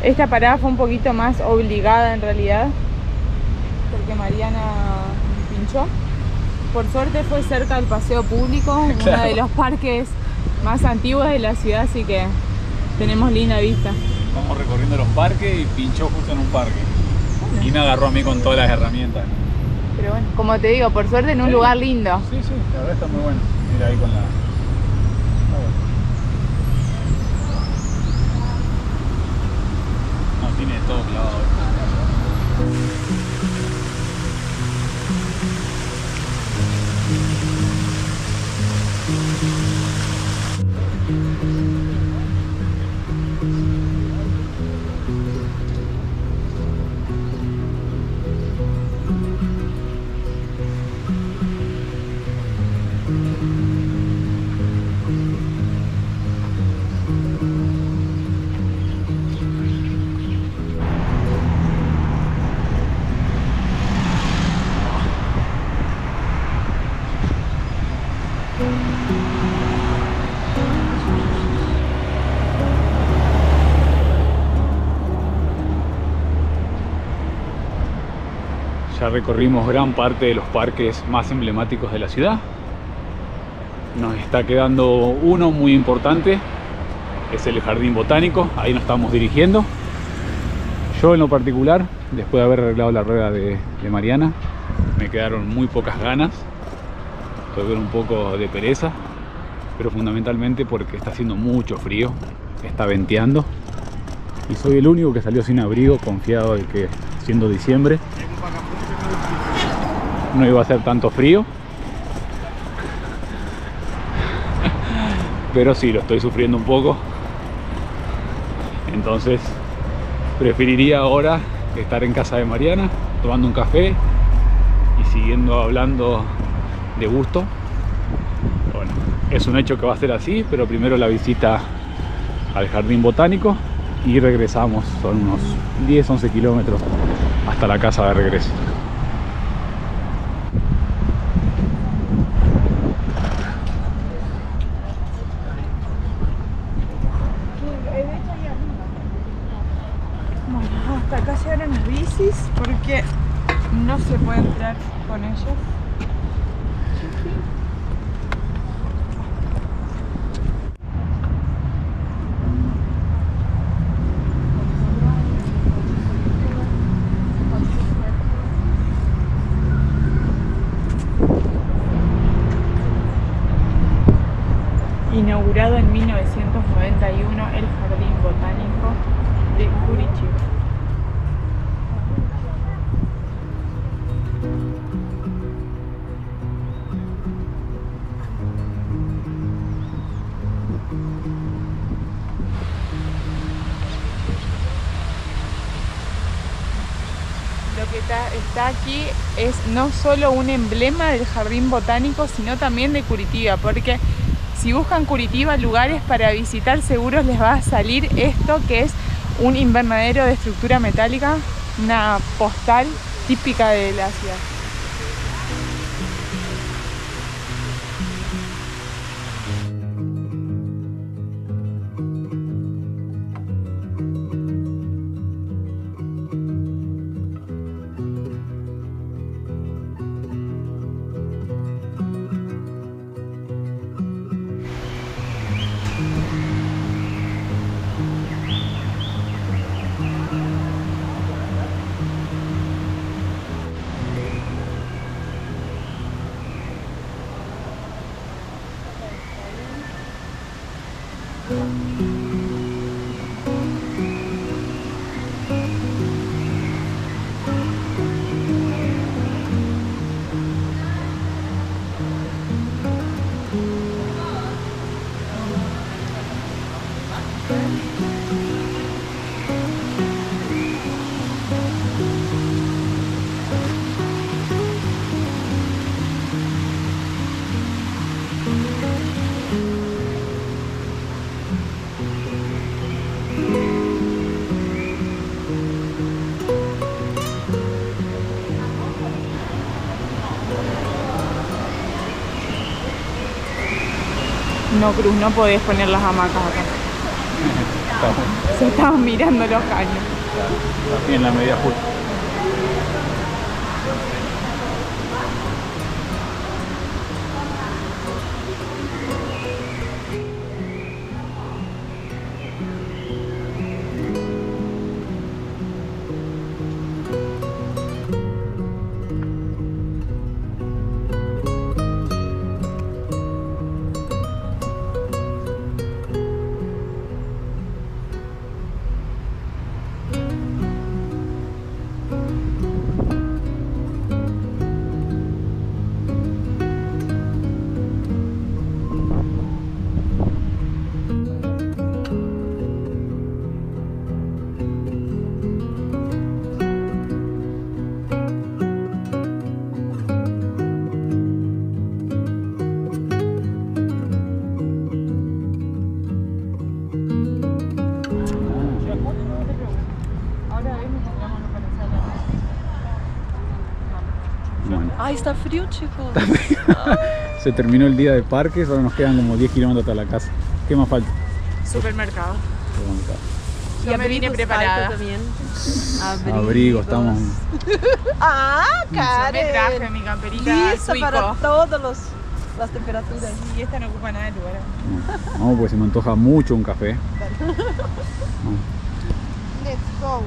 Esta parada fue un poquito más obligada en realidad, porque Mariana pinchó. Por suerte fue cerca del paseo público, Claro. uno de los parques más antiguos de la ciudad, así que tenemos linda vista. Vamos recorriendo los parques y pinchó justo en un parque. Y me agarró a mí con todas las herramientas. Pero bueno, como te digo, por suerte en un lugar lindo. Sí, sí, la verdad está muy bueno. Mira ahí con la... Está bueno. No, tiene todo clavado. Ya recorrimos gran parte de los parques más emblemáticos de la ciudad. Nos está quedando uno muy importante, es el Jardín Botánico, ahí nos estamos dirigiendo. Yo en lo particular, después de haber arreglado la rueda de Mariana, me quedaron muy pocas ganas, tuve un poco de pereza, pero fundamentalmente porque está haciendo mucho frío, está venteando y soy el único que salió sin abrigo, confiado de que siendo diciembre no iba a ser tanto frío, pero sí lo estoy sufriendo un poco. Entonces preferiría ahora estar en casa de Mariana tomando un café y siguiendo hablando de gusto. Bueno, es un hecho que va a ser así, pero primero la visita al Jardín Botánico y regresamos. Son unos 10-11 kilómetros hasta la casa de regreso. Bueno, hasta acá llegaron las bicis porque no se puede entrar con ellas. Inaugurado en 1991 el Jardín Botánico de Curitiba. Lo que está aquí es no solo un emblema del Jardín Botánico, sino también de Curitiba, porque si buscan Curitiba lugares para visitar, seguros les va a salir esto, que es un invernadero de estructura metálica, una postal típica de la ciudad. No, Cruz, no podés poner las hamacas acá. Se estaban mirando los caños. Claro, así en la medida justa. Bueno. Ay, está frío, chicos. Se terminó el día de parques, ahora nos quedan como 10 kilómetros hasta la casa. ¿Qué más falta? Supermercado. Supermercado. Yo me vine preparada. También. Abrigo, estamos. Ah, Yo Karen. me traje mi camperita Lista para suico. todas las temperaturas. Y esta no ocupa nada de lugar. No, pues se me antoja mucho un café. Let's go.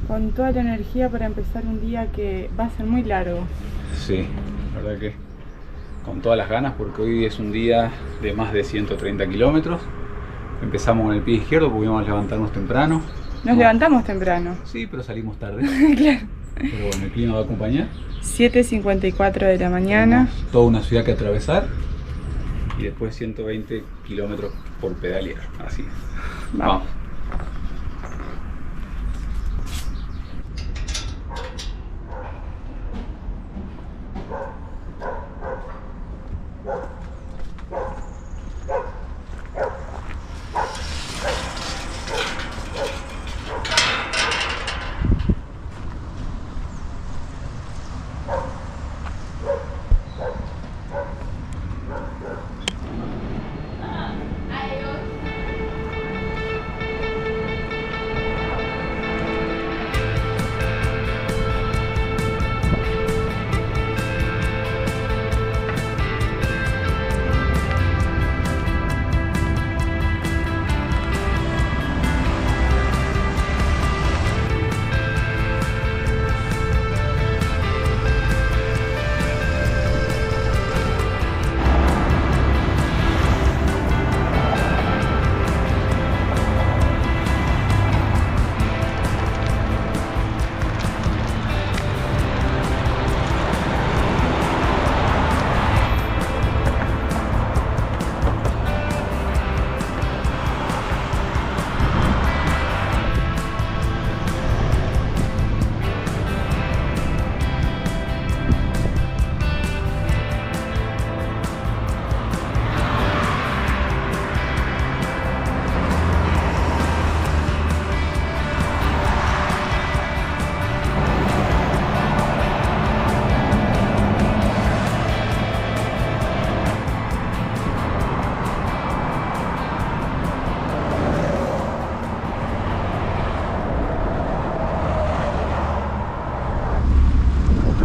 Con toda la energía para empezar un día que va a ser muy largo. Sí, la verdad que con todas las ganas, porque hoy es un día de más de 130 kilómetros. Empezamos con el pie izquierdo porque íbamos a levantarnos temprano. Nos levantamos temprano. Sí, pero salimos tarde. Claro. Pero bueno, el clima va a acompañar. 7:54 de la mañana. Tenemos toda una ciudad que atravesar y después 120 kilómetros por pedalear. Así es. Vamos.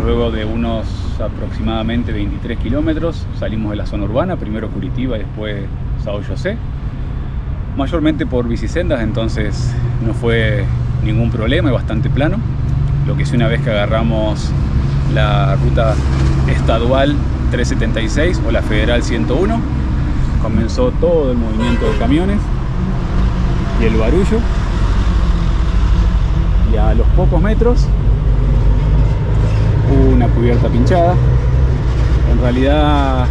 Luego de unos aproximadamente 23 kilómetros. Salimos de la zona urbana, primero Curitiba y después São José. Mayormente por bicisendas, entonces no fue ningún problema, es bastante plano. Lo que sí, una vez que agarramos la ruta estadual 376 o la federal 101, comenzó todo el movimiento de camiones y el barullo. Y a los pocos metros hubo una cubierta pinchada. En realidad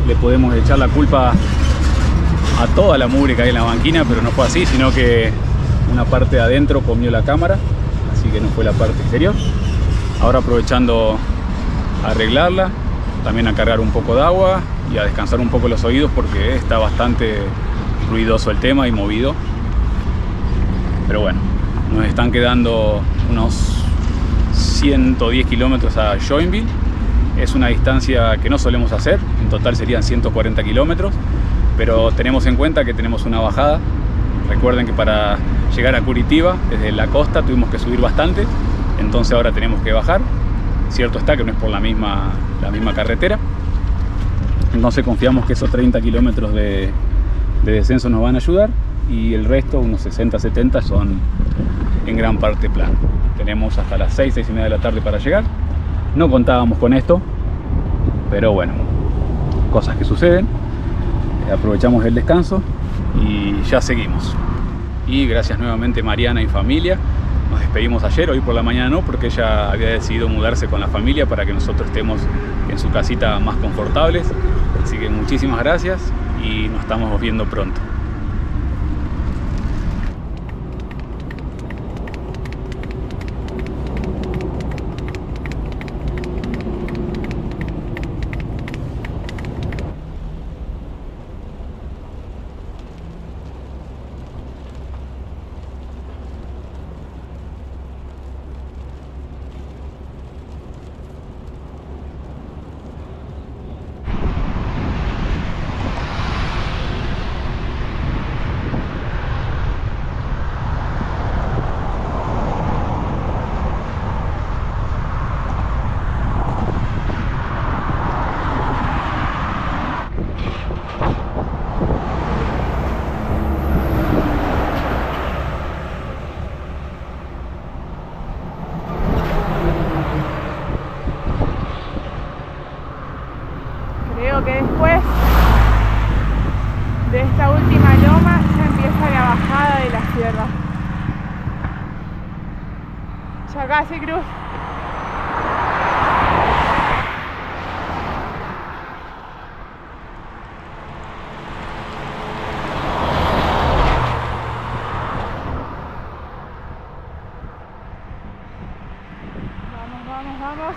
le podemos echar la culpa a toda la mugre que hay en la banquina, pero no fue así, sino que una parte de adentro comió la cámara, así que no fue la parte exterior. Ahora aprovechando a arreglarla, también a cargar un poco de agua y a descansar un poco los oídos porque está bastante ruidoso el tema y movido. Pero bueno, nos están quedando unos 110 kilómetros a Joinville. Es una distancia que no solemos hacer, en total serían 140 kilómetros, pero tenemos en cuenta que tenemos una bajada. Recuerden que para llegar a Curitiba desde la costa tuvimos que subir bastante, entonces ahora tenemos que bajar. Cierto está que no es por la misma carretera, entonces confiamos que esos 30 kilómetros de descenso nos van a ayudar y el resto, unos 60-70, son en gran parte plano. Tenemos hasta las 6-6:30 de la tarde para llegar. No contábamos con esto, pero bueno, cosas que suceden. Aprovechamos el descanso y ya seguimos. Y gracias nuevamente Mariana y familia. Nos despedimos ayer, hoy por la mañana no, porque ella había decidido mudarse con la familia para que nosotros estemos en su casita más confortables. Así que muchísimas gracias y nos estamos viendo pronto. Creo que después de esta última loma ya empieza la bajada de la sierra. Ya casi cruz. Vamos, vamos, vamos.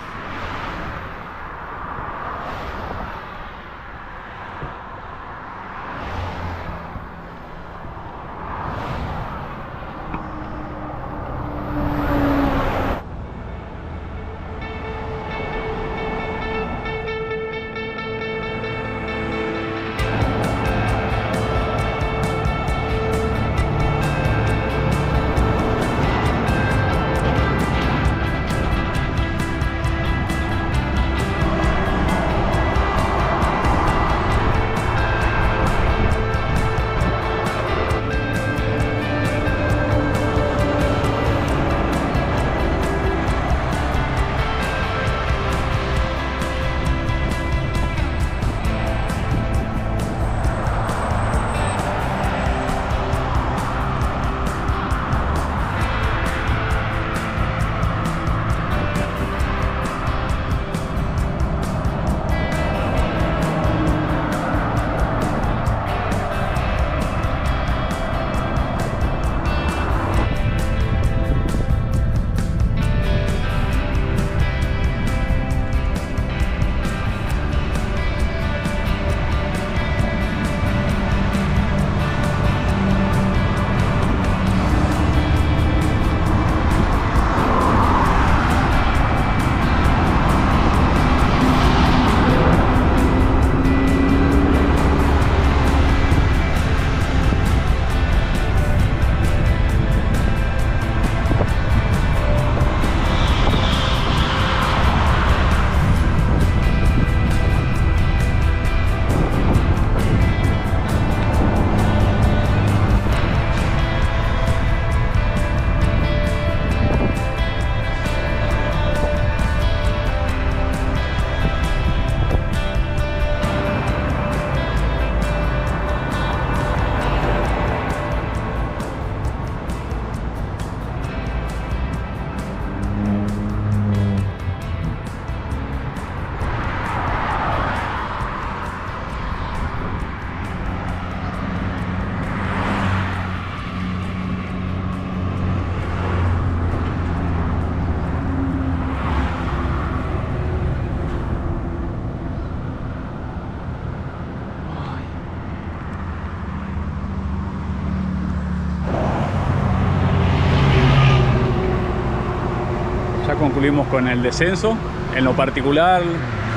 concluimos con el descenso. En lo particular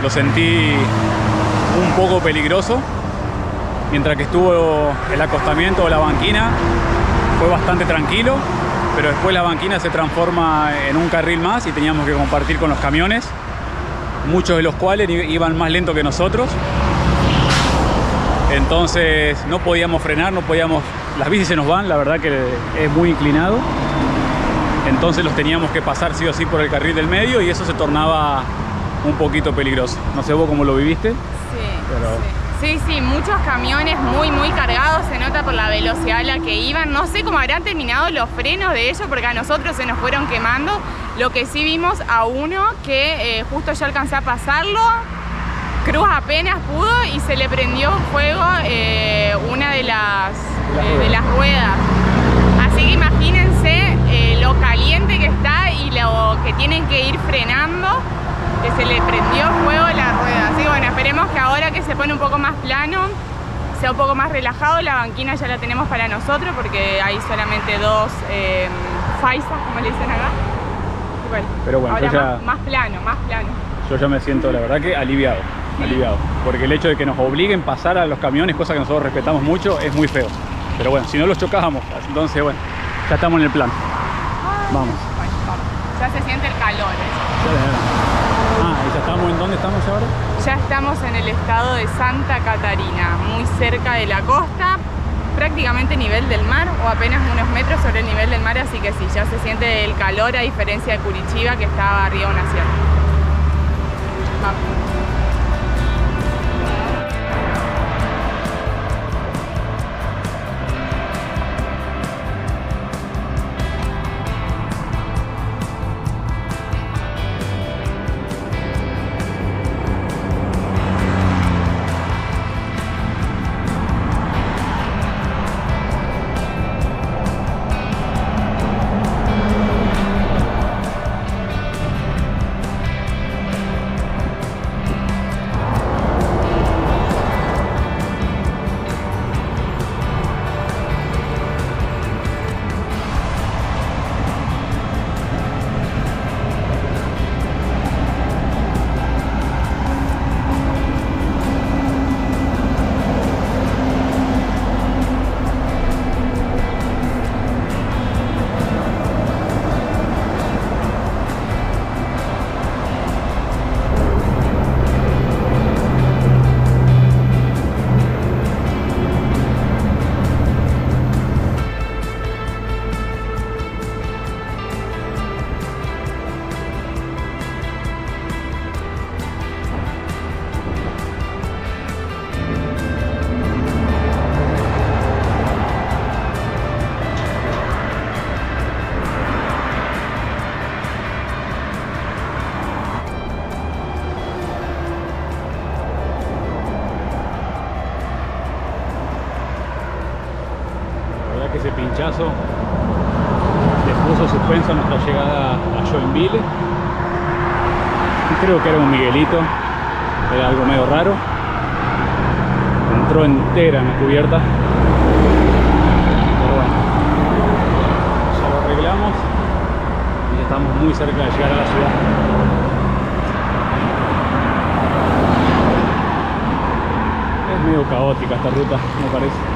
lo sentí un poco peligroso, mientras que estuvo el acostamiento o la banquina fue bastante tranquilo, pero después la banquina se transforma en un carril más y teníamos que compartir con los camiones, muchos de los cuales iban más lento que nosotros. Entonces no podíamos frenar, las bicis se nos van, la verdad que es muy inclinado. Entonces los teníamos que pasar sí o sí por el carril del medio y eso se tornaba un poquito peligroso. No sé vos cómo lo viviste. Sí, pero... sí, muchos camiones muy cargados, se nota por la velocidad a la que iban. No sé cómo habrán terminado los frenos de ellos porque a nosotros se nos fueron quemando. Lo que sí vimos a uno que justo yo alcancé a pasarlo, Cruz apenas pudo y se le prendió fuego una de las ruedas. Así que imagínense lo caliente que está y lo que tienen que ir frenando, que se le prendió fuego la rueda. Así que bueno, esperemos que ahora que se pone un poco más plano, sea un poco más relajado. La banquina ya la tenemos para nosotros porque hay solamente dos faisas, como le dicen acá. Y bueno, pero bueno, ahora ya... más plano. Yo ya me siento, la verdad, que aliviado, porque el hecho de que nos obliguen a pasar a los camiones, cosa que nosotros respetamos mucho, es muy feo. Pero bueno, si no los chocábamos, entonces bueno, ya estamos en el plan. Vamos. Bueno, vamos. Ya se siente el calor. ¿Y ya estamos en dónde estamos ahora? Ya estamos en el estado de Santa Catarina, muy cerca de la costa, prácticamente nivel del mar o apenas unos metros sobre el nivel del mar, así que sí, ya se siente el calor a diferencia de Curitiba, que estaba arriba de una sierra. Vamos. Ese pinchazo le puso suspenso a nuestra llegada a Joinville. Creo que era un Miguelito, era algo medio raro. Entró entera en la cubierta, pero bueno, ya lo arreglamos y ya estamos muy cerca de llegar a la ciudad. Es medio caótica esta ruta, me parece.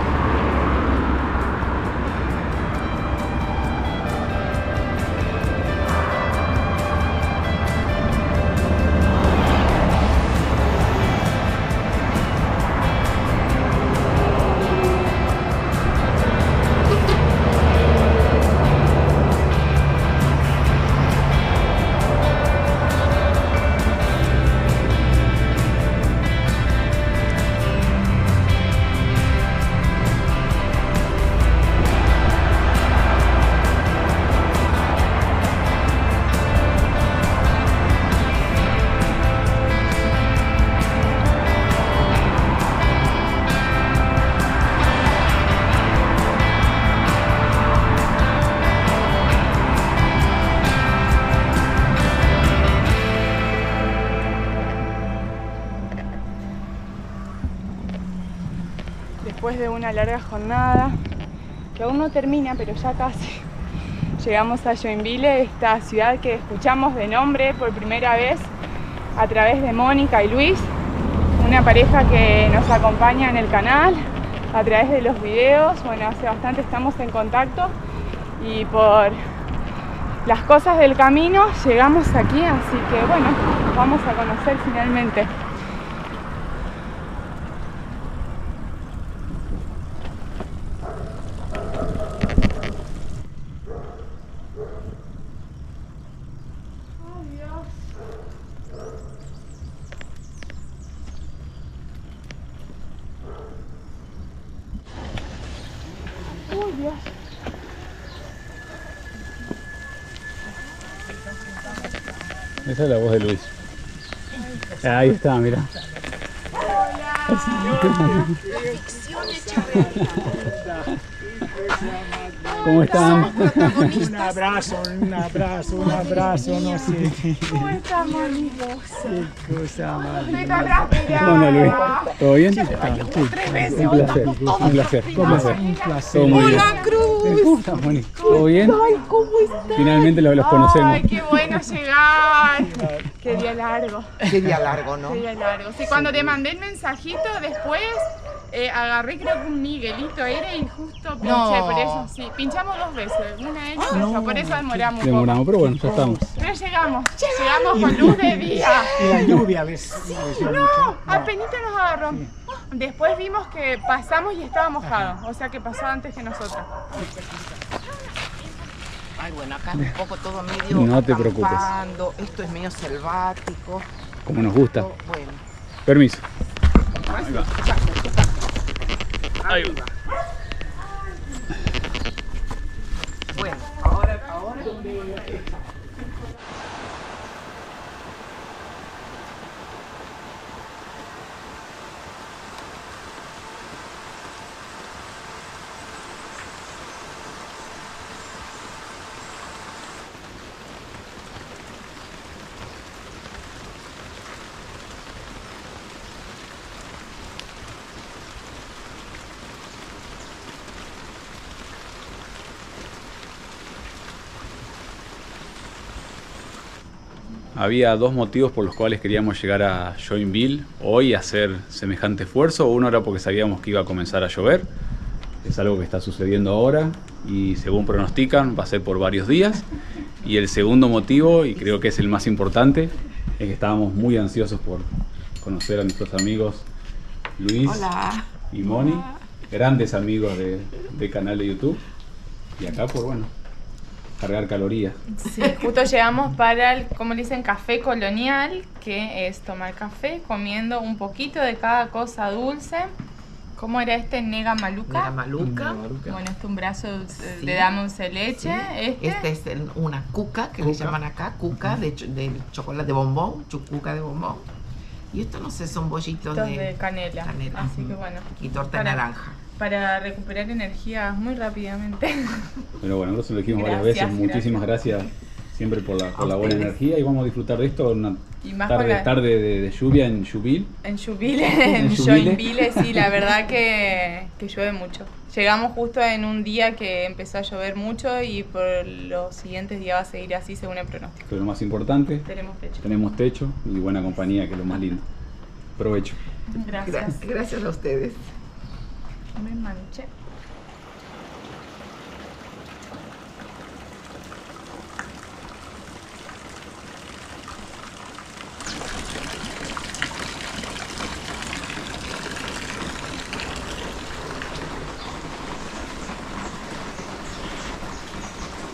Después de una larga jornada, que aún no termina, pero ya Llegamos a Joinville, esta ciudad que escuchamos de nombre por primera vez a través de Mónica y Luis, una pareja que nos acompaña en el canal a través de los videos. Bueno, hace bastante estamos en contacto y por las cosas del camino llegamos aquí, así que bueno, vamos a conocer finalmente. Esa es la voz de Luis. Ahí está, mira. ¿Cómo están? Un abrazo, no sé. ¿Cómo estás, mami? Qué cosa más. Estoy tan rápida. Hola, Luis. ¿Todo bien? Tres veces. Un placer, un placer. Un placer. Todo muy bien. Hola, Cruz. ¿Cómo estás, Moni? ¿Todo bien? Ay, ¿cómo estás? Finalmente los conocemos. Ay, qué bueno llegar. Qué día largo. Qué día largo, ¿no? Qué día largo. Sí, cuando te mandé el mensajito después, agarré creo que un Miguelito era y justo pinché, No. por eso sí. Pinchamos 2 veces, una ella y otra, por eso demoramos un Demoramos, poco. pero bueno, ya estamos. Pero llegamos con luz de día. Y la lluvia les dio mucho. No, apenas nos agarró. Después vimos que pasamos y estaba mojado, o sea que pasó antes que nosotros. Ay, bueno, acá un poco todo medio No te preocupes. acampando. Esto es medio selvático. Como nos gusta. Bueno. Permiso. Ahí va. Ahí va. Bueno, ahora. Había 2 motivos por los cuales queríamos llegar a Joinville hoy a hacer semejante esfuerzo. Uno era porque sabíamos que iba a comenzar a llover. Es algo que está sucediendo ahora y según pronostican va a ser por varios días. Y el segundo motivo, y creo que es el más importante, es que estábamos muy ansiosos por conocer a nuestros amigos Luis Hola. y Moni, grandes amigos de canal de YouTube. Y acá, pues bueno, cargar calorías. Sí, justo llegamos para el, como le dicen, café colonial, que es tomar café comiendo un poquito de cada cosa dulce. ¿Cómo era este? Nega maluca. Mira, maluca. Bueno, este un brazo dulce, Sí. le damos de leche. Sí. Este es una cuca, que le llaman acá, cuca de chocolate de bombón, cuca de bombón. Y esto no sé, son bollitos estos de canela. Así que bueno. Y torta de Para- naranja. Para recuperar energía muy rápidamente. Pero bueno, nosotros lo dijimos varias Gracias, veces. Muchísimas gracias siempre por la buena ustedes. energía y vamos a disfrutar de esto. Una Y más con tarde de lluvia en Jubil. En Joinville, en Joinville, sí, la verdad que llueve mucho. Llegamos justo en un día que empezó a llover mucho y por los siguientes días va a seguir así según el pronóstico. Pero lo más importante, Tenemos techo. y buena compañía, que es lo más lindo. Provecho. Gracias. Gracias a ustedes. Me manché.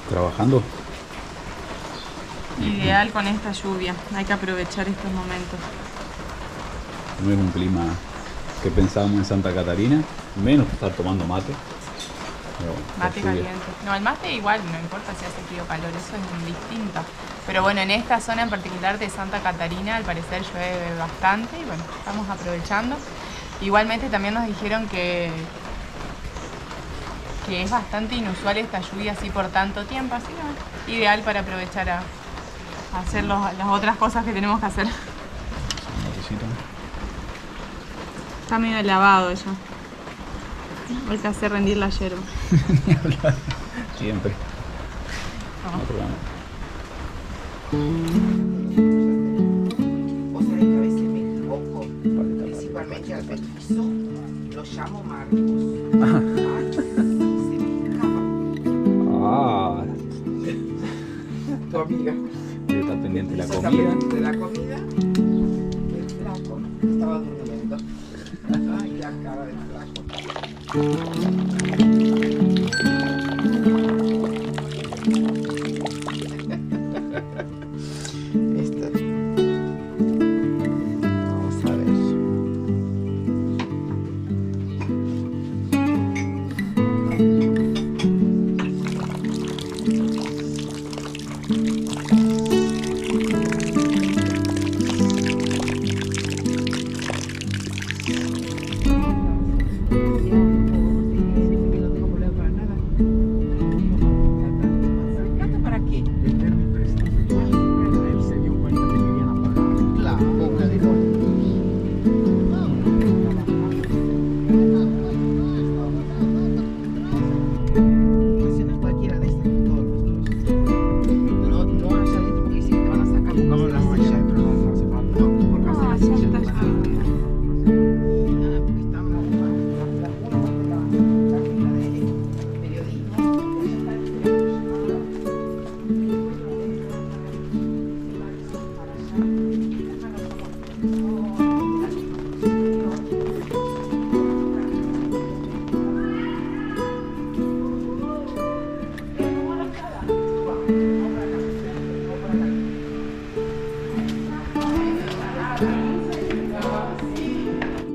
Trabajando. Ideal con esta lluvia, hay que aprovechar estos momentos. No es un clima que pensábamos en Santa Catarina, menos estar tomando mate. Pero bueno, la Mate lluvia. caliente. No, el mate igual, no importa si hace frío o calor, eso es indistinto. Pero bueno, en esta zona en particular de Santa Catarina, al parecer llueve bastante y bueno, estamos aprovechando. Igualmente también nos dijeron que es bastante inusual esta lluvia así por tanto tiempo, así que bueno, ideal para aprovechar a hacer las otras cosas que tenemos que hacer. Un matecito. Está medio lavado ya. Hay que hacer rendir la yerba. Siempre. Otro lado. Vos sabés que a veces me equivoco, principalmente al petizo, lo llamo Marcos. Ay, se me escapa. Ah, Tu amiga. está pendiente de la Está comida. pendiente de la comida. El flaco estaba durmiendo. Ay, la cara del flaco. Vamos a ver. ¿Para qué? Eterno y prestigio. Él se dio cuenta que querían apagar. Claro, boca de no es cualquiera de estas, todos los no haya gente porque dicen que te van a sacar No, buscas la de la voy silla. a no hace falta. No, por causa de la silla. ya te está, vas a- ya. Porque están las últimas de la carrera de periodismo.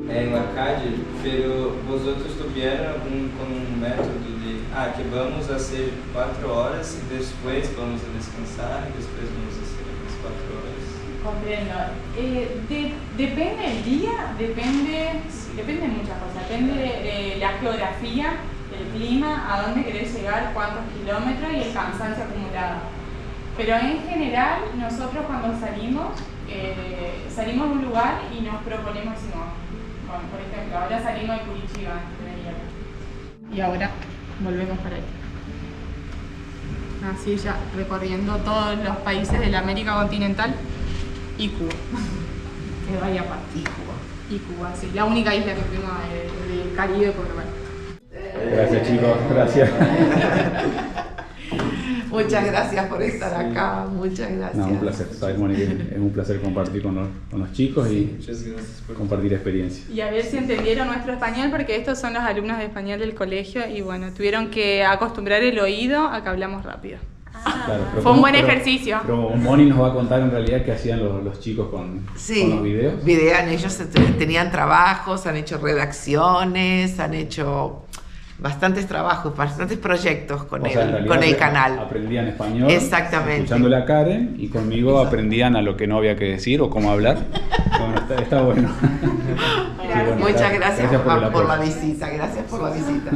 En la calle, pero vosotros tuvieron con un método de, que vamos a hacer 4 horas y después vamos a descansar y después vamos a hacer las 4 horas. Comprendo. Depende del día, depende de muchas cosas. Depende de la geografía, del clima, a dónde querés llegar, cuántos kilómetros y el cansancio acumulado. Pero en general, nosotros cuando salimos de un lugar y nos proponemos, decimos, bueno, por ejemplo, ahora salimos de Curitiba, de venir acá. Y ahora volvemos para ahí. Así ya recorriendo todos los países de la América continental y Cuba. Que vaya aparte. Y Cuba, sí. La única isla que fuimos del Caribe, porque bueno. Gracias, chicos. Gracias. Muchas gracias por estar acá, muchas gracias. No, un placer. Sabes, Moni, que es un placer compartir con los chicos y Muchas gracias por compartir experiencias. Y a ver si entendieron nuestro español, porque estos son los alumnos de español del colegio y bueno, tuvieron que acostumbrar el oído a que hablamos rápido. Claro, pero Fue un buen pero- ejercicio. Pero Moni nos va a contar en realidad qué hacían los chicos con los videos. Videan, ellos tenían trabajos, han hecho redacciones, han hecho bastantes trabajos, bastantes proyectos con, O sea, en realidad con el canal. aprendían español, Exactamente. escuchándole a Karen, y conmigo aprendían a lo que no había que decir o cómo hablar. Bueno, está bueno. Sí, bueno, Muchas gracias, por el por la apoyo. visita, gracias por la visita.